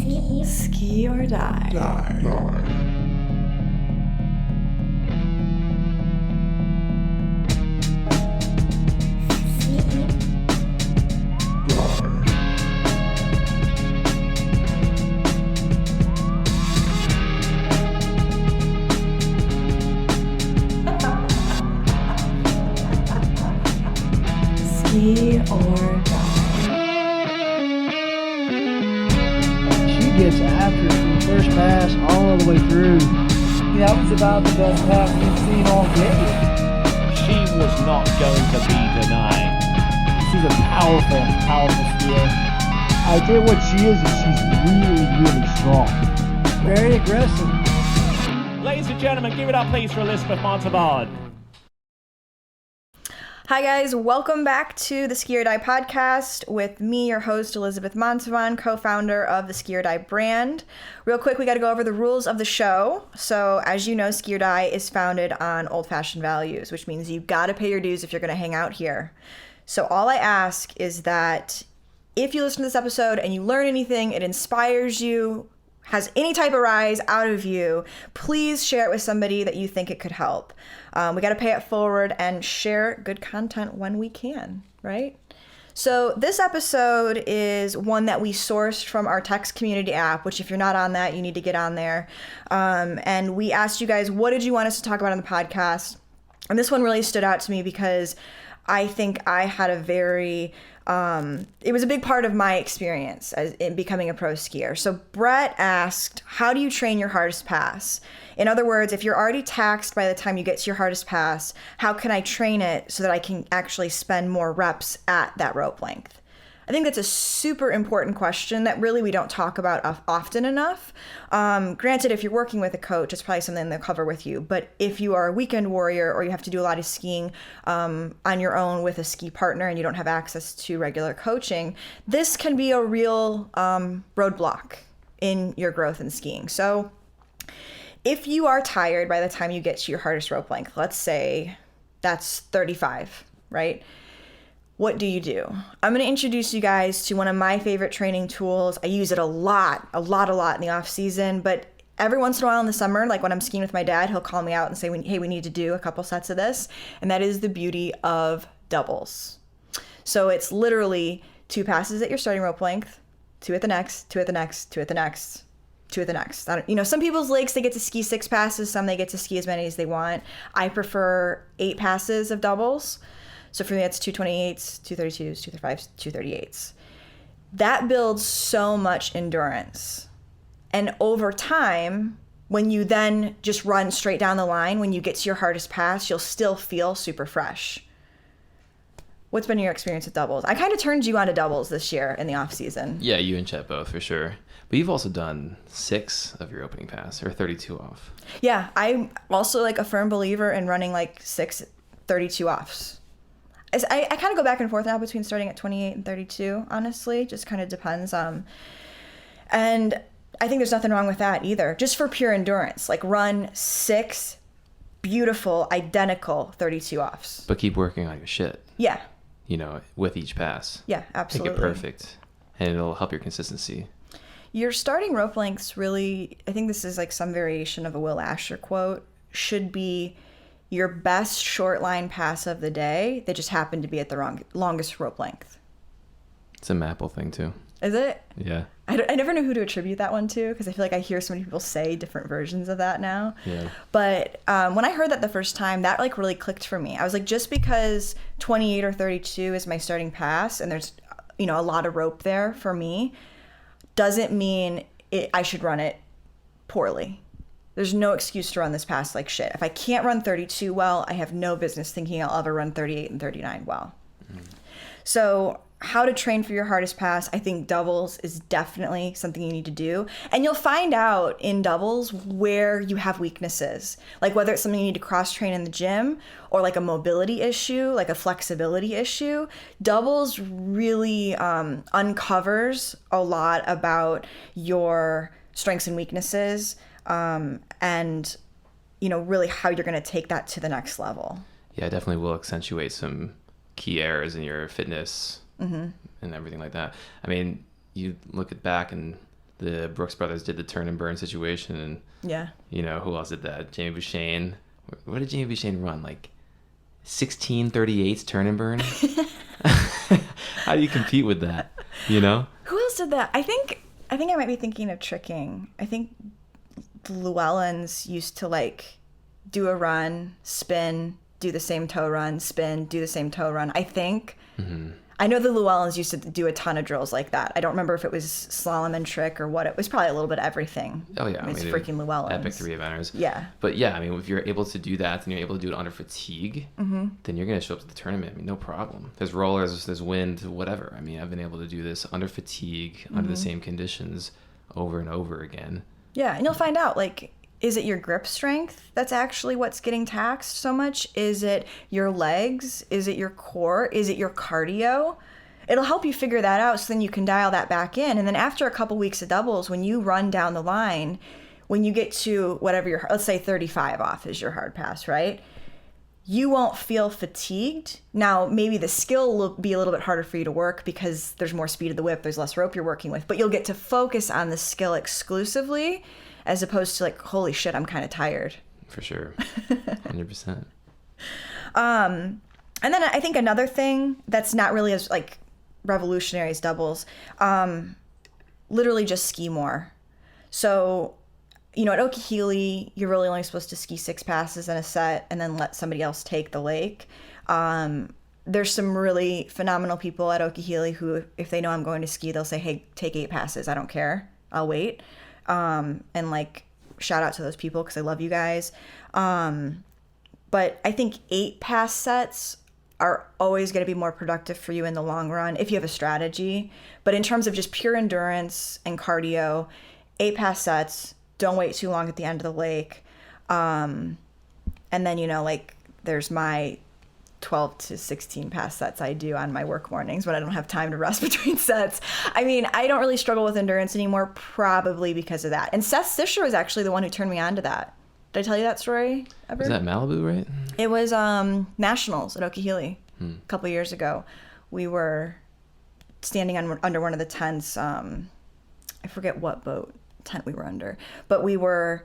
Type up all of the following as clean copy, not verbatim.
Ski or die. Ski or die. She gets after it from the first pass all the way through. Yeah, that was about the best pass we've seen all day. She was not going to be denied. She's a powerful, powerful skier. I tell you what she is she's really, really strong. Very aggressive. Ladies and gentlemen, give it up please for Elizabeth Montalban. Hi guys, welcome back to the Ski or Die podcast with me, your host Elizabeth Montalban, co-founder of the Ski or Die brand. Real quick, we got to go over the rules of the show. So as you know, Ski or Die is founded on old-fashioned values, which means you got to pay your dues if you're going to hang out here. So all I ask is that if you listen to this episode and you learn anything, it inspires you, has any type of rise out of you, please share it with somebody that you think it could help. We got to pay it forward and share good content when we can, right? So this episode is one that we sourced from our text community app, which if you're not on that, you need to get on there. And we asked you guys, what did you want us to talk about on the podcast? And this one really stood out to me because I think I had a very... it was a big part of my experience in becoming a pro skier. So Brett asked, how do you train your hardest pass? In other words, if you're already taxed by the time you get to your hardest pass, how can I train it so that I can actually spend more reps at that rope length? I think that's a super important question that really we don't talk about often enough. Granted, if you're working with a coach, it's probably something they'll cover with you. But if you are a weekend warrior or you have to do a lot of skiing on your own with a ski partner and you don't have access to regular coaching, this can be a real roadblock in your growth in skiing. So if you are tired by the time you get to your hardest rope length, let's say that's 35, right? What do you do? I'm going to introduce you guys to one of my favorite training tools. I use it a lot in the off season, but every once in a while in the summer, like when I'm skiing with my dad, he'll call me out and say, hey, we need to do a couple sets of this. And that is the beauty of doubles. So it's literally 2 passes at your starting rope length, 2 at the next, 2 at the next, 2 at the next, 2 at the next. Some people's lakes, they get to ski 6 passes. Some they get to ski as many as they want. I prefer 8 passes of doubles. So for me, that's 228s, 232s, 235s, 238s. That builds so much endurance. And over time, when you then just run straight down the line, when you get to your hardest pass, you'll still feel super fresh. What's been your experience with doubles? I kind of turned you on to doubles this year in the off season. Yeah, you and Chet both for sure. But you've also done 6 of your opening pass or 32 off. Yeah, I'm also like a firm believer in running like 6 32 offs. I kind of go back and forth now between starting at 28 and 32, honestly. Just kind of depends. And I think there's nothing wrong with that either. Just for pure endurance. Like run 6 beautiful, identical 32 offs. But keep working on your shit. Yeah. With each pass. Yeah, absolutely. Make it perfect. And it'll help your consistency. Your starting rope lengths really, I think this is like some variation of a Will Asher quote, should be your best short line pass of the day. They just happen to be at the longest rope length. It's a Maple thing too. Is it? Yeah. I never know who to attribute that one to because I feel like I hear so many people say different versions of that now. Yeah. But when I heard that the first time, that like really clicked for me. I was like, just because 28 or 32 is my starting pass and there's a lot of rope there for me, doesn't mean I should run it poorly. There's no excuse to run this pass like shit. If I can't run 32 well, I have no business thinking I'll ever run 38 and 39 well. So how to train for your hardest pass, I think doubles is definitely something you need to do. And you'll find out in doubles where you have weaknesses. Like whether it's something you need to cross-train in the gym or like a mobility issue, like a flexibility issue. Doubles really uncovers a lot about your strengths and weaknesses. And really how you're going to take that to the next level. Yeah, it definitely will accentuate some key errors in your fitness and everything like that. I mean, you look back and the Brooks brothers did the turn and burn situation, and Yeah. who else did that? Jamie Bouchane. What did Jamie Bouchane run? Like 16:38 turn and burn? How do you compete with that? Who else did that? I think I might be thinking of tricking. I think the Llewellyns used to like do a run, spin, do the same toe run, spin, do the same toe run. I think. Mm-hmm. I know the Llewellyns used to do a ton of drills like that. I don't remember if it was slalom and trick or what. It was probably a little bit of everything. Oh, yeah. It's freaking Llewellyns. Epic 3-eventers. Yeah. But yeah, I mean, if you're able to do that and you're able to do it under fatigue, then you're going to show up to the tournament. I mean, no problem. There's rollers, there's wind, whatever. I mean, I've been able to do this under fatigue, under the same conditions over and over again. Yeah, and you'll find out, like, is it your grip strength that's actually what's getting taxed so much? Is it your legs? Is it your core? Is it your cardio? It'll help you figure that out so then you can dial that back in. And then after a couple weeks of doubles, when you run down the line, when you get to whatever let's say 35 off is your hard pass, right? You won't feel fatigued. Now, maybe the skill will be a little bit harder for you to work because there's more speed of the whip, there's less rope you're working with, but you'll get to focus on the skill exclusively as opposed to like, holy shit, I'm kind of tired. For sure. 100%. And then I think another thing that's not really as like revolutionary as doubles, literally just ski more. So, at Okeechobee, you're really only supposed to ski 6 passes in a set and then let somebody else take the lake. There's some really phenomenal people at Okeechobee who, if they know I'm going to ski, they'll say, hey, take 8 passes. I don't care. I'll wait. And like, shout out to those people because I love you guys. But I think 8 pass sets are always going to be more productive for you in the long run if you have a strategy. But in terms of just pure endurance and cardio, 8 pass sets, don't wait too long at the end of the lake. And then, like there's my 12 to 16 pass sets I do on my work mornings when I don't have time to rest between sets. I mean, I don't really struggle with endurance anymore, probably because of that. And Seth Sisher was actually the one who turned me on to that. Did I tell you that story ever? Was that Malibu, right? It was Nationals at Okeechobee a couple years ago. We were standing under one of the tents. I forget what boat tent we were under, but we were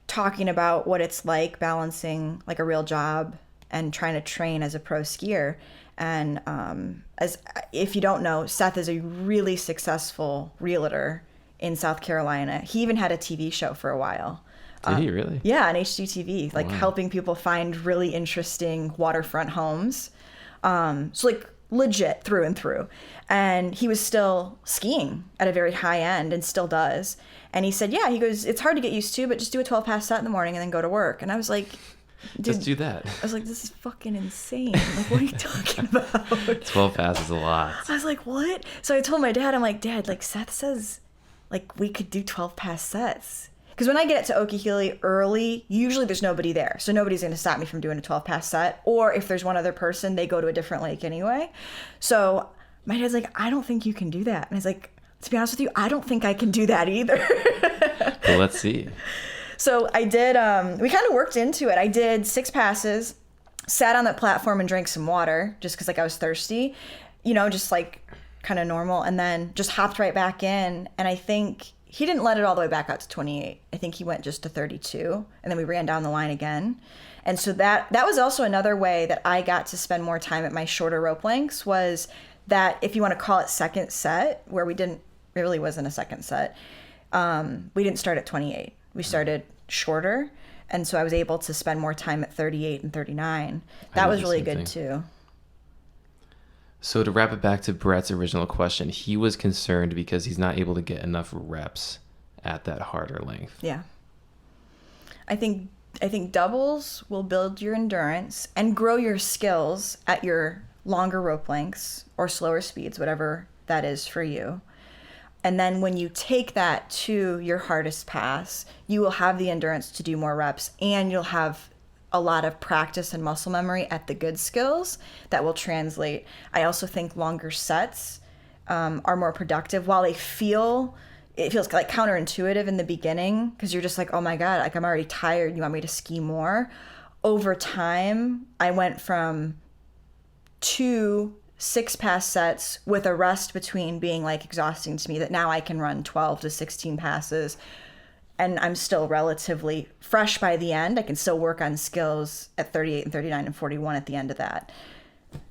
talking about what it's like balancing like a real job and trying to train as a pro skier. And as if you don't know, Seth is a really successful realtor in South Carolina. He even had a TV show for a while. Did he really? Yeah, on HGTV, like helping people find really interesting waterfront homes. So like legit through and through. And he was still skiing at a very high end and still does. And he said, yeah, he goes, it's hard to get used to, but just do a 12 pass set in the morning and then go to work. And I was like, dude, just do that. I was like, this is fucking insane. Like, what are you talking about? 12 passes is a lot. I was like, what? So I told my dad, I'm like, Dad, like Seth says, like we could do 12 pass sets. Because when I get to Okeechobee early, usually there's nobody there. So nobody's going to stop me from doing a 12 pass set. Or if there's one other person, they go to a different lake anyway. So my dad's like, I don't think you can do that. And I was like, to be honest with you, I don't think I can do that either. Well, let's see. So I did, we kind of worked into it. I did 6 passes, sat on that platform and drank some water just because like I was thirsty, just like kind of normal. And then just hopped right back in. And I think he didn't let it all the way back out to 28. I think he went just to 32. And then we ran down the line again. And so that was also another way that I got to spend more time at my shorter rope lengths, was that, if you want to call it second set, where it really wasn't a second set, we didn't start at 28. We started shorter. And so I was able to spend more time at 38 and 39. That was really good too. So to wrap it back to Brett's original question, he was concerned because he's not able to get enough reps at that harder length. Yeah. I think doubles will build your endurance and grow your skills at your longer rope lengths or slower speeds, whatever that is for you. And then when you take that to your hardest pass, you will have the endurance to do more reps, and you'll have a lot of practice and muscle memory at the good skills that will translate. I also think longer sets are more productive. While it feels like counterintuitive in the beginning, because you're just like, oh my God, like I'm already tired. You want me to ski more? Over time, I went from 2 6-pass sets with a rest between being like exhausting to me, that now I can run 12 to 16 passes and I'm still relatively fresh by the end. I can still work on skills at 38 and 39 and 41 at the end of that.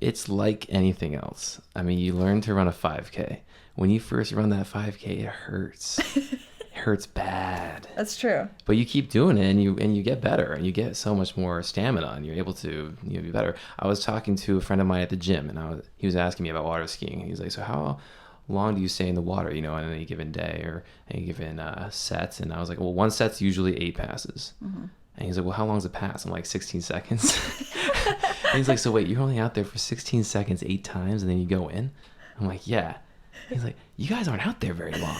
It's like anything else. I mean, you learn to run a 5K. When you first run that 5K, it hurts. It hurts bad. That's true. But you keep doing it, and you get better, and you get so much more stamina, and you're able to be better. I was talking to a friend of mine at the gym, and he was asking me about water skiing. And he's like, "So how long do you stay in the water, on any given day or any given set?" And I was like, "Well, one set's usually 8 passes." Mm-hmm. And he's like, "Well, how long's a pass?" I'm like, 16 seconds. And he's like, "So wait, you're only out there for 16 seconds 8 times, and then you go in?" I'm like, "Yeah." He's like, "You guys aren't out there very long."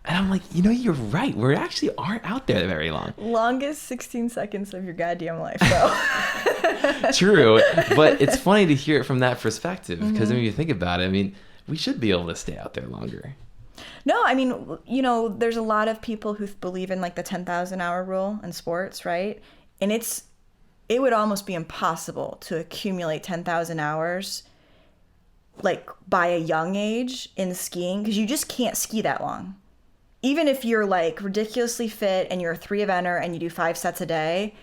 And I'm like, you're right. We actually aren't out there very long. Longest 16 seconds of your goddamn life, though. True. But it's funny to hear it from that perspective, because when you think about it, we should be able to stay out there longer. No, there's a lot of people who believe in like the 10,000 hour rule in sports, right? And it would almost be impossible to accumulate 10,000 hours like by a young age in skiing, because you just can't ski that long. Even if you're like ridiculously fit and you're a 3-eventer and you do 5 sets a day,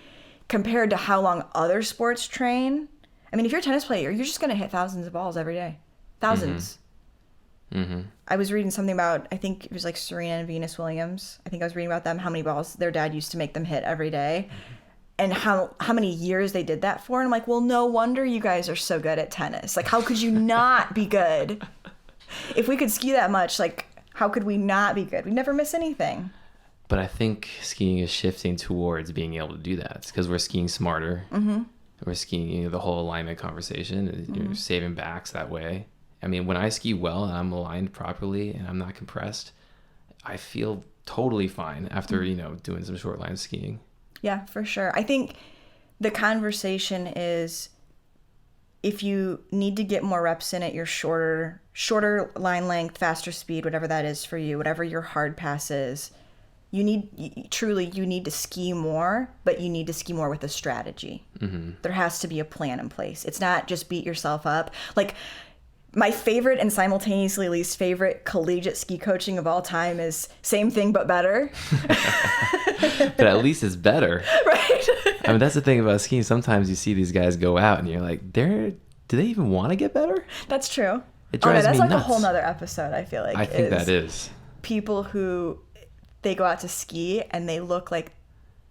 compared to how long other sports train. If you're a tennis player, you're just going to hit thousands of balls every day. Thousands. Mm-hmm. I was reading something about, I think it was like Serena and Venus Williams. I think I was reading about them, how many balls their dad used to make them hit every day. And how many years they did that for. And I'm like, well, no wonder you guys are so good at tennis. Like, how could you not be good? If we could ski that much, like, how could we not be good? We never miss anything. But I think skiing is shifting towards being able to do that. It's because we're skiing smarter. Mm-hmm. We're skiing, the whole alignment conversation. You're saving backs that way. When I ski well and I'm aligned properly and I'm not compressed, I feel totally fine after, doing some short line skiing. Yeah, for sure. I think the conversation is, if you need to get more reps in at your shorter line length, faster speed, whatever that is for you, whatever your hard pass is, you need to ski more, but you need to ski more with a strategy. Mm-hmm. There has to be a plan in place. It's not just beat yourself up. Like, my favorite and simultaneously least favorite collegiate ski coaching of all time is same thing but better. But at least it's better. Right. That's the thing about skiing. Sometimes you see these guys go out and you're like, do they even want to get better? That's true. It drives me that's like nuts. a whole nother episode, I feel like. I think that is. People who, they go out to ski and they look like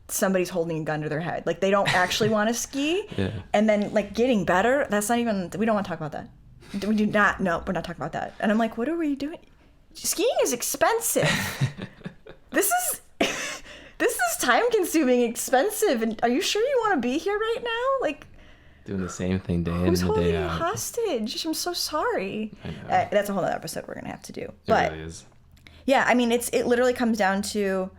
somebody's holding a gun to their head. Like, they don't actually want to ski. Yeah. And then, like, getting better, that's not even, we don't want to talk about that. We do not, no, we're not talking about that. And I'm like, what are we doing? Skiing is expensive. This is time consuming, expensive. And are you sure you want to be here right now? Like, doing the same thing day in who's and day holding you out. hostage? I'm so sorry. I know. That's a whole other episode we're going to have to do. It really is. Yeah, it literally comes down to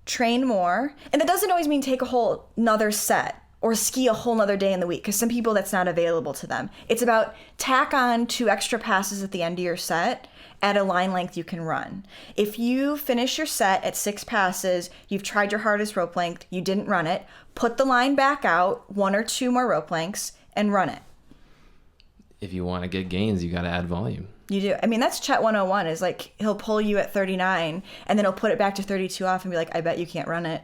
train more. And that doesn't always mean take a whole nother set or ski a whole nother day in the week, because some people that's not available to them. It's about tack on 2 extra passes at the end of your set at a line length you can run. If you finish your set at 6 passes, you've tried your hardest rope length, you didn't run it, put the line back out, 1 or 2 more rope lengths, and run it. If you want to get gains, you got to add volume. You do. That's Chet 101, is like, he'll pull you at 39 and then he'll put it back to 32 off and be like, I bet you can't run it.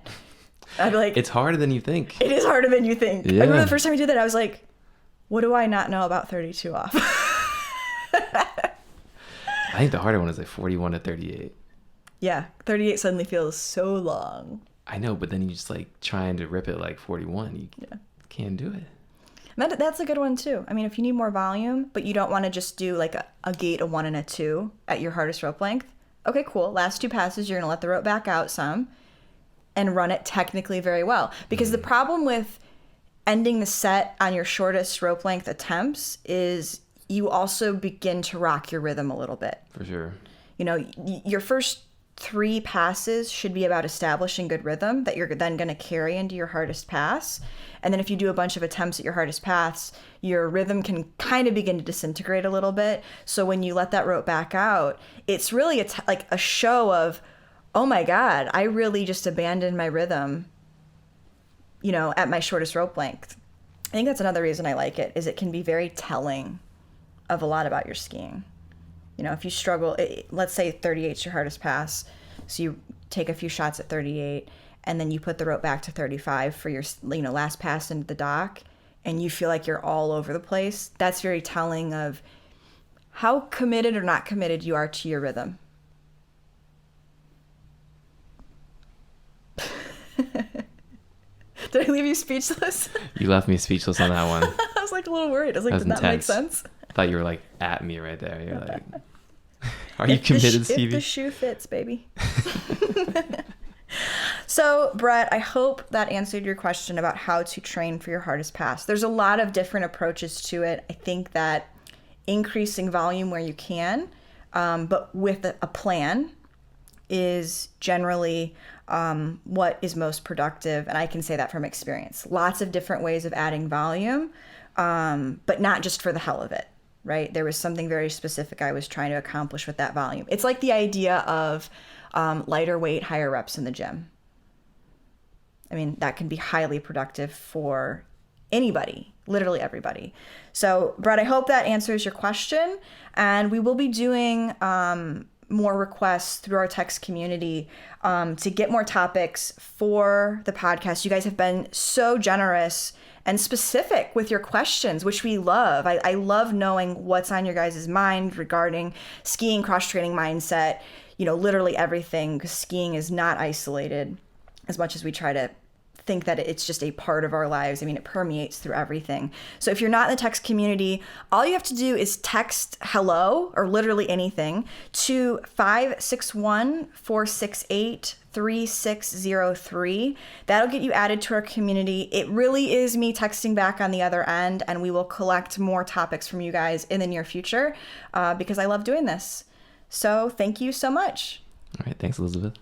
I'd be like, it's harder than you think. It is harder than you think. Yeah. I remember the first time I did that, I was like, what do I not know about 32 off? I think the harder one is like 41 to 38. Yeah, 38 suddenly feels so long. I know, but then you just like trying to rip it like 41. You can't do it. That's a good one too. If you need more volume, but you don't want to just do like a gate, a 1 and a 2 at your hardest rope length. Okay, cool. Last 2 passes, you're going to let the rope back out some and run it technically very well. Because the problem with ending the set on your shortest rope length attempts is you also begin to rock your rhythm a little bit. For sure. Your first 3 passes should be about establishing good rhythm that you're then going to carry into your hardest pass. And then if you do a bunch of attempts at your hardest pass, your rhythm can kind of begin to disintegrate a little bit. So when you let that rope back out, it's really like a show of, oh my God, I really just abandoned my rhythm, at my shortest rope length. I think that's another reason I like it, is it can be very telling of a lot about your skiing. You know, if you struggle, let's say 38 is your hardest pass, so you take a few shots at 38, and then you put the rope back to 35 for your, you know, last pass into the dock, and you feel like you're all over the place. That's very telling of how committed or not committed you are to your rhythm. Did I leave you speechless? You left me speechless on that one. I was like a little worried. I was like, did that make sense? I thought you were like at me right there. You're like, are you committed, Stevie? If the shoe fits, baby. So, Brett, I hope that answered your question about how to train for your hardest pass. There's a lot of different approaches to it. I think that increasing volume where you can, but with a plan, is generally what is most productive. And I can say that from experience. Lots of different ways of adding volume, but not just for the hell of it, right? There was something very specific I was trying to accomplish with that volume. It's like the idea of lighter weight, higher reps in the gym. I mean, that can be highly productive for anybody, literally everybody. So, Brett, I hope that answers your question. And we will be doing more requests through our text community to get more topics for the podcast. You guys have been so generous and specific with your questions, which we love. I love knowing what's on your guys' mind regarding skiing, cross-training mindset, you know, literally everything, because skiing is not isolated as much as we try to think that it's just a part of our lives. I mean, it permeates through everything. So if you're not in the text community, all you have to do is text hello, or literally anything, to 561-468-3603. That'll get you added to our community. It really is me texting back on the other end, and we will collect more topics from you guys in the near future because I love doing this. So thank you so much. All right. Thanks, Elizabeth.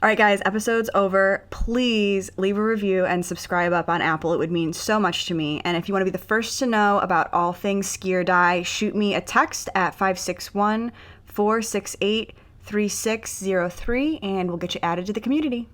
All right, guys, episode's over. Please leave a review and subscribe up on Apple. It would mean so much to me. And if you want to be the first to know about all things Ski or Die, shoot me a text at 561-468-3603, and we'll get you added to the community.